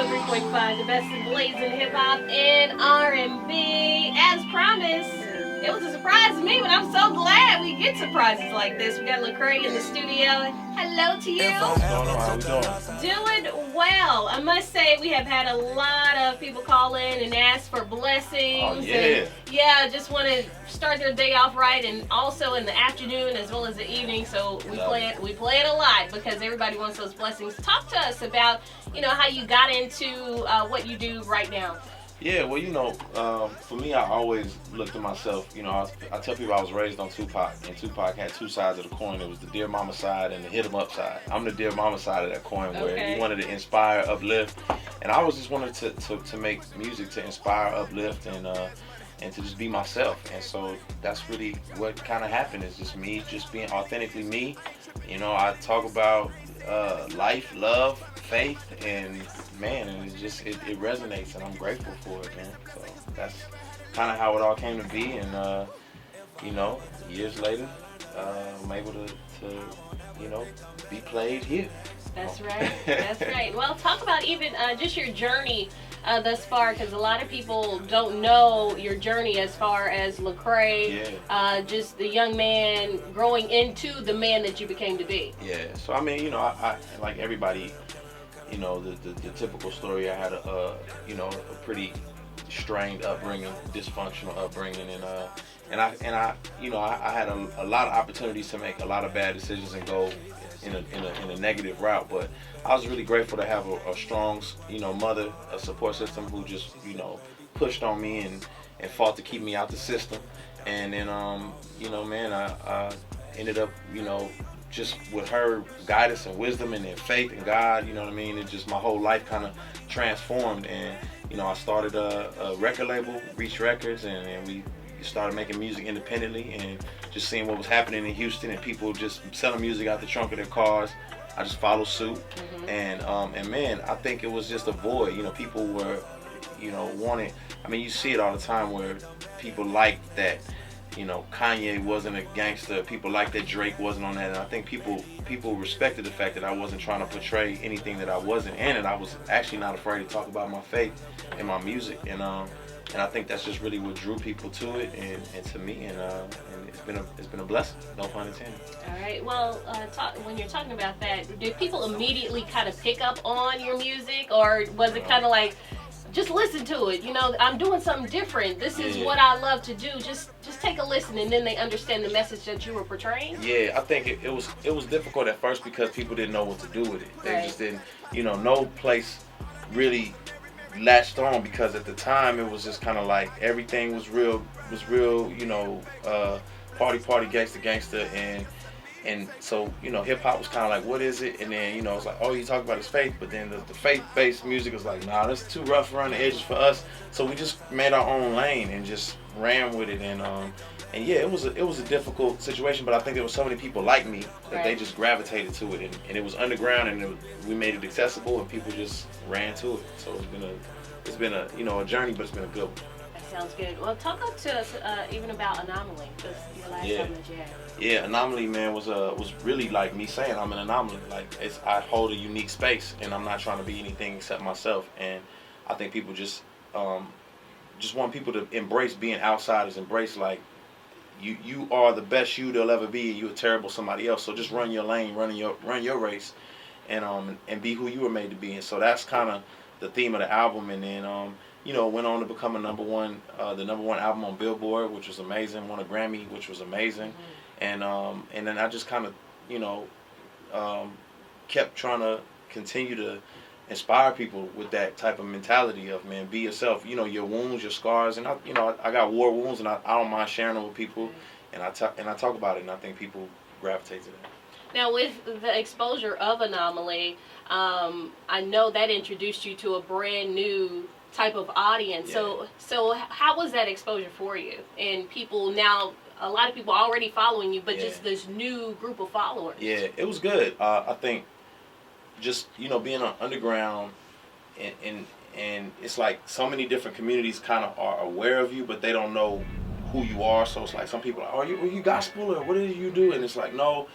103.5, the best in blazing hip hop and R&B. As promised, it was a surprise to me, but I'm so glad we get surprises like this. We got Lecrae in the studio. Hello to you. What's going on? How we doing? Doing well. I must say we have had a lot of people call in and ask for blessings. Oh, yeah. And just want to start their day off right, and also in the afternoon as well as the evening. So we play it a lot because everybody wants those blessings. Talk to us about how you got into what you do right now. Yeah, well, for me, I always looked at myself. I tell people I was raised on Tupac, and Tupac had two sides of the coin. It was the Dear Mama side and the Hit 'em Up side. I'm the Dear Mama side of that coin, where he wanted to inspire, uplift, and I was just wanted to make music to inspire, uplift, and to just be myself. And so that's really what kind of happened, is just me, just being authentically me. I talk about life, love, faith, and man, and it resonates, and I'm grateful for it, man. So that's kind of how it all came to be, and years later, I'm able to be played here. That's right. That's right. Well, talk about even just your journey thus far, because a lot of people don't know your journey as far as Lecrae, just the young man growing into the man that you became to be. Yeah. So I mean, I like everybody, the typical story. I had a pretty strained upbringing, dysfunctional upbringing, and I had a lot of opportunities to make a lot of bad decisions and go in a negative route, but I was really grateful to have a strong, mother, a support system who just, pushed on me and fought to keep me out the system. And then, I ended up, just with her guidance and wisdom and then faith in God, it just, my whole life kind of transformed. And, I started a record label, Reach Records, and we started making music independently, and just seeing what was happening in Houston and people just selling music out the trunk of their cars. I just followed suit. And man, I think it was just a void. People were, wanting. I mean, you see it all the time where people like that. Kanye wasn't a gangster. People like that Drake wasn't on that. And I think people respected the fact that I wasn't trying to portray anything that I wasn't, and that I was actually not afraid to talk about my faith and my music. And I think that's just really what drew people to it and to me, and it's been a blessing, no pun intended. All right. Well, when you're talking about that, did people immediately kind of pick up on your music, or was it kind of like, just listen to it? I'm doing something different. This is what I love to do. Just take a listen, and then they understand the message that you were portraying. Yeah, I think it was difficult at first because people didn't know what to do with it. They just didn't, no place really latched on, because at the time it was just kind of like everything was real, party, gangster, and so hip hop was kind of like, what is it? And then it's like, oh, you talk about his faith, but then the faith-based music was like, nah, that's too rough around the edges for us. So we just made our own lane and just ran with it, and yeah, it was a difficult situation, but I think there was so many people like me that they just gravitated to it, and it was underground, and we made it accessible, and people just ran to it. So it's been a journey, but it's been a good one. That sounds good. Well, talk to us even about Anomaly, because your last album that you had. Yeah, Anomaly, man, was really like me saying I'm an anomaly. Like, I hold a unique space, and I'm not trying to be anything except myself. And I think people just want people to embrace being outsiders, embrace like you are the best you they'll ever be, and you're terrible somebody else. So just run your lane, run your race, and be who you were made to be. And so that's kind of the theme of the album. And then went on to become the number one album on Billboard, which was amazing. Won a Grammy, which was amazing. And then I just kind of kept trying to continue to inspire people with that type of mentality of, man, be yourself. Your wounds, your scars, and I got war wounds, and I don't mind sharing them with people, and I talk about it, and I think people gravitate to that. Now, with the exposure of Anomaly, I know that introduced you to a brand new type of audience. Yeah. So how was that exposure for you? And people now, a lot of people already following you, but just this new group of followers. Yeah, it was good. I think just being on underground, and it's like so many different communities kind of are aware of you, but they don't know who you are. So it's like some people are, are you gospel, or what do you do? And it's like, no,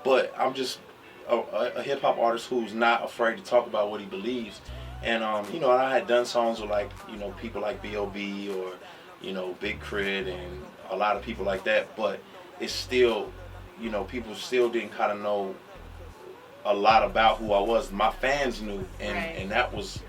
but I'm just a hip hop artist who's not afraid to talk about what he believes. And you know, I had done songs with like, you know, people like B.O.B. or, you know, Big Crit and a lot of people like that, but it's still, you know, people still didn't kind of know a lot about who I was. My fans knew, and Right. and that was,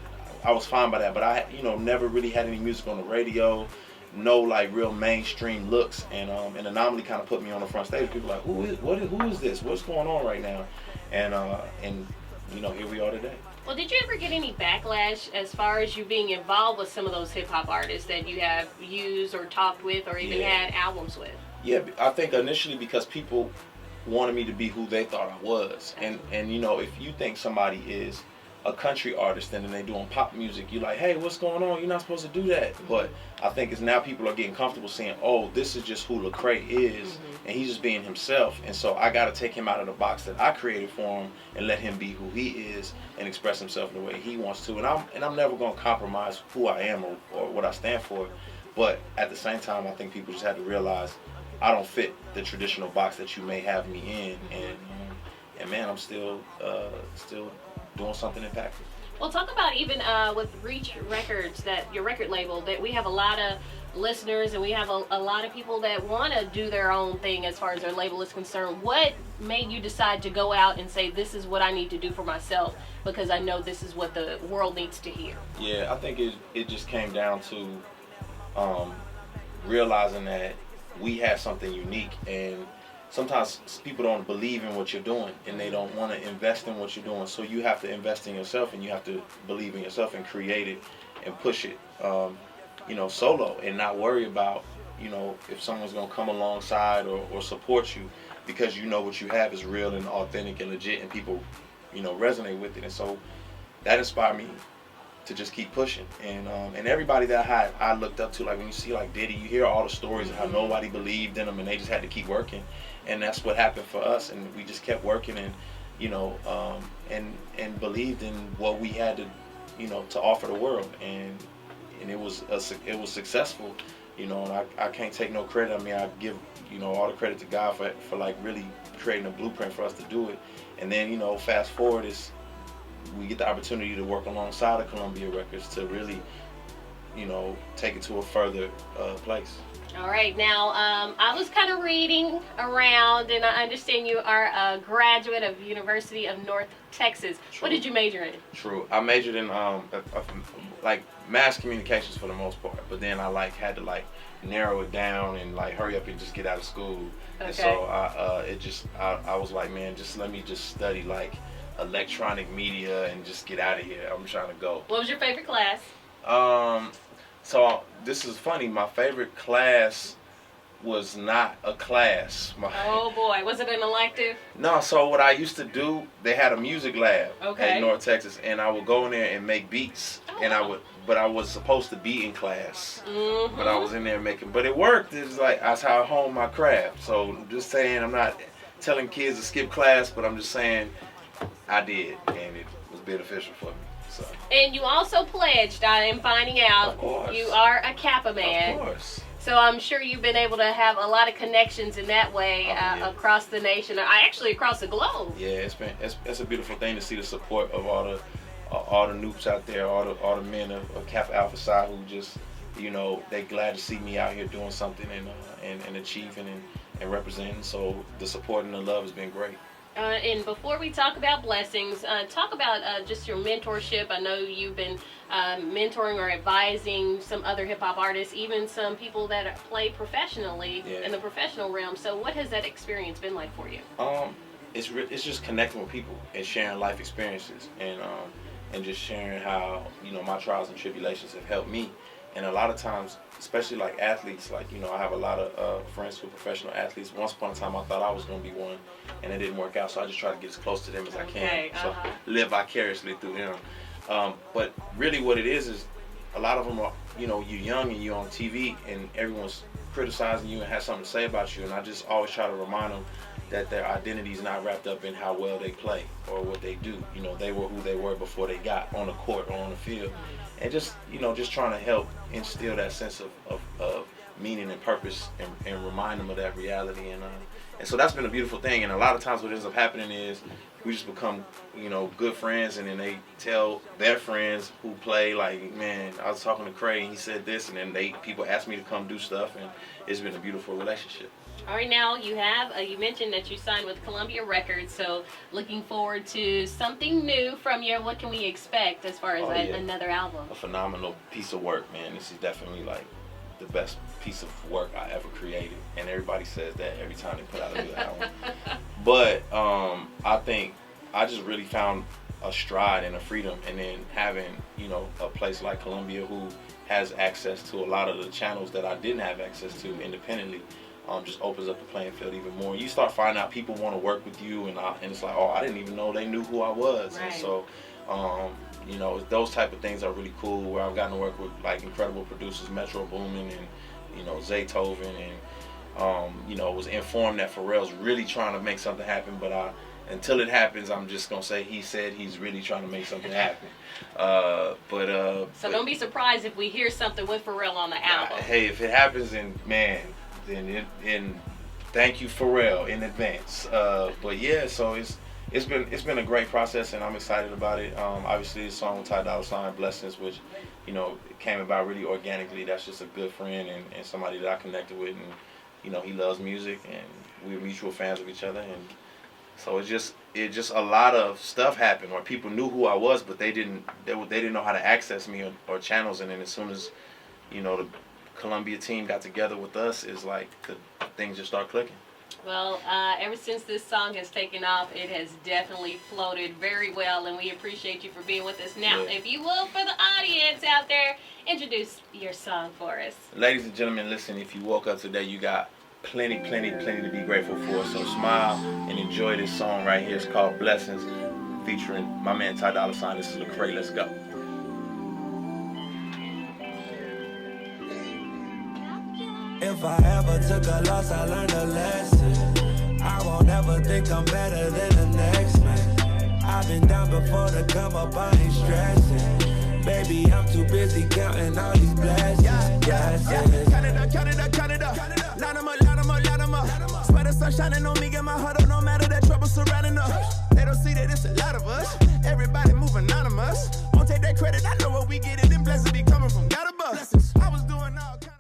I was fine by that. But I, you know, never really had any music on the radio, no like real mainstream looks, and Anomaly kind of put me on the front stage. People like, who is this? What's going on right now? And you know, here we are today. Well, did you ever get any backlash as far as you being involved with some of those hip hop artists that you have used or talked with or even had albums with? Yeah, I think initially because people wanted me to be who they thought I was, and you know, if you think somebody is a country artist and then they doing pop music, you're like, hey, what's going on? You're not supposed to do that. But I think it's now people are getting comfortable saying, oh, this is just who Lecrae is, and he's just being himself. And so I got to take him out of the box that I created for him and let him be who he is and express himself in the way he wants to. And I'm never going to compromise who I am or what I stand for. But at the same time, I think people just had to realize I don't fit the traditional box that you may have me in, and man, I'm still doing something impactful. Well, talk about even with Reach Records, that your record label, that we have a lot of listeners and we have a lot of people that want to do their own thing as far as their label is concerned. What made you decide to go out and say, this is what I need to do for myself because I know this is what the world needs to hear? Yeah, I think it just came down to realizing that we have something unique, and sometimes people don't believe in what you're doing and they don't want to invest in what you're doing. So you have to invest in yourself and you have to believe in yourself and create it and push it, you know, solo, and not worry about, you know, if someone's going to come alongside or support you, because you know what you have is real and authentic and legit and people, you know, resonate with it. And so that inspired me to just keep pushing, and everybody that I looked up to, like when you see like Diddy, you hear all the stories of how nobody believed in them and they just had to keep working, and that's what happened for us, and we just kept working, and you know, and believed in what we had to, you know, to offer the world, and it was successful, you know, and I can't take no credit. I mean, I give, you know, all the credit to God for like really creating a blueprint for us to do it, and then, you know, fast forward is we get the opportunity to work alongside of Columbia Records to really, you know, take it to a further place. All right, now I was kind of reading around, and I understand you are a graduate of University of North Texas. True. What did you major in? True. I majored in like mass communications for the most part, but then I like had to like narrow it down and like hurry up and just get out of school. Okay. And so I was like, man, just let me just study like electronic media and just get out of here. I'm trying to go. What was your favorite class? So this is funny. My favorite class was not a class. Oh boy, was it an elective? No, so what I used to do, they had a music lab at North Texas, and I would go in there and make beats, and but I was supposed to be in class, but I was in there making, but it worked. It's like, that's how I honed my craft. So I'm just saying, I'm not telling kids to skip class, but I'm just saying I did, and it was beneficial for me. So. And you also pledged, I am finding out, Of course. You are a Kappa man. Of course. So I'm sure you've been able to have a lot of connections in that way across the nation, or actually across the globe. Yeah, it's a beautiful thing to see the support of all the noobs out there, all the men of Kappa Alpha side who just, you know, they glad to see me out here doing something and achieving and representing. So the support and the love has been great. And before we talk about blessings, talk about just your mentorship. I know you've been mentoring or advising some other hip-hop artists, even some people that play professionally in the professional realm. So what has that experience been like for you? It's just connecting with people and sharing life experiences, and just sharing how, you know, my trials and tribulations have helped me. And a lot of times, especially like athletes, like, you know, I have a lot of friends who are professional athletes. Once upon a time, I thought I was going to be one, and it didn't work out. So I just try to get as close to them as I can. So live vicariously through them. But really what it is a lot of them are, you know, you're young and you're on TV and everyone's criticizing you and has something to say about you. And I just always try to remind them that their identity is not wrapped up in how well they play or what they do. You know, they were who they were before they got on the court or on the field. And just, you know, just trying to help instill that sense of meaning and purpose and remind them of that reality And so that's been a beautiful thing. And a lot of times what ends up happening is we just become, good friends, and then they tell their friends who play, like, man, I was talking to Craig and he said this, and then people ask me to come do stuff, and it's been a beautiful relationship. All right, now you have, you mentioned that you signed with Columbia Records, so looking forward to something new from you. What can we expect as far as another album? A phenomenal piece of work, man. This is definitely like the best piece of work I ever created, and everybody says that every time they put out a new album. But I think I just really found a stride and a freedom, and then having a place like Columbia who has access to a lot of the channels that I didn't have access to independently, just opens up the playing field even more. You start finding out people want to work with you, and it's like, oh, I didn't even know they knew who I was. Right. And so those type of things are really cool, where I've gotten to work with like incredible producers, Metro Boomin and Zaytoven, and was informed that Ferrell's really trying to make something happen, but until it happens, I'm just gonna say he said he's really trying to make something happen. So don't be surprised if we hear something with Ferrell on the album. Hey, if it happens, then thank you, Ferrell, in advance. But yeah, so it's been a great process, and I'm excited about it. Obviously, the song with Ty Dolla $ign, Blessings, which came about really organically. That's just a good friend and somebody that I connected with, and he loves music, and we're mutual fans of each other, and so it just a lot of stuff happened, or people knew who I was, but they didn't know how to access me or channels, and then as soon as the Columbia team got together with us, is like things just start clicking. Well, ever since this song has taken off, it has definitely floated very well, and we appreciate you for being with us. Now, if you will, for the audience out there, introduce your song for us. Ladies and gentlemen, listen, if you woke up today, you got plenty to be grateful for. So smile and enjoy this song right here. It's called Blessings, featuring my man Ty Dolla $ign. This is Lecrae. Let's go. If I ever took a loss, I learned a lesson. I won't ever think I'm better than the next man. I've been down before to come up, I ain't stressing. Baby, I'm too busy counting all these blessings. Count it up. Line 'em up. Swear the sun shining on me, get my heart up, no matter that trouble surrounding us. They don't see that it's a lot of us. Everybody moving anonymous. Won't take that credit, I know what we get it. Them blessings be coming from God above. I was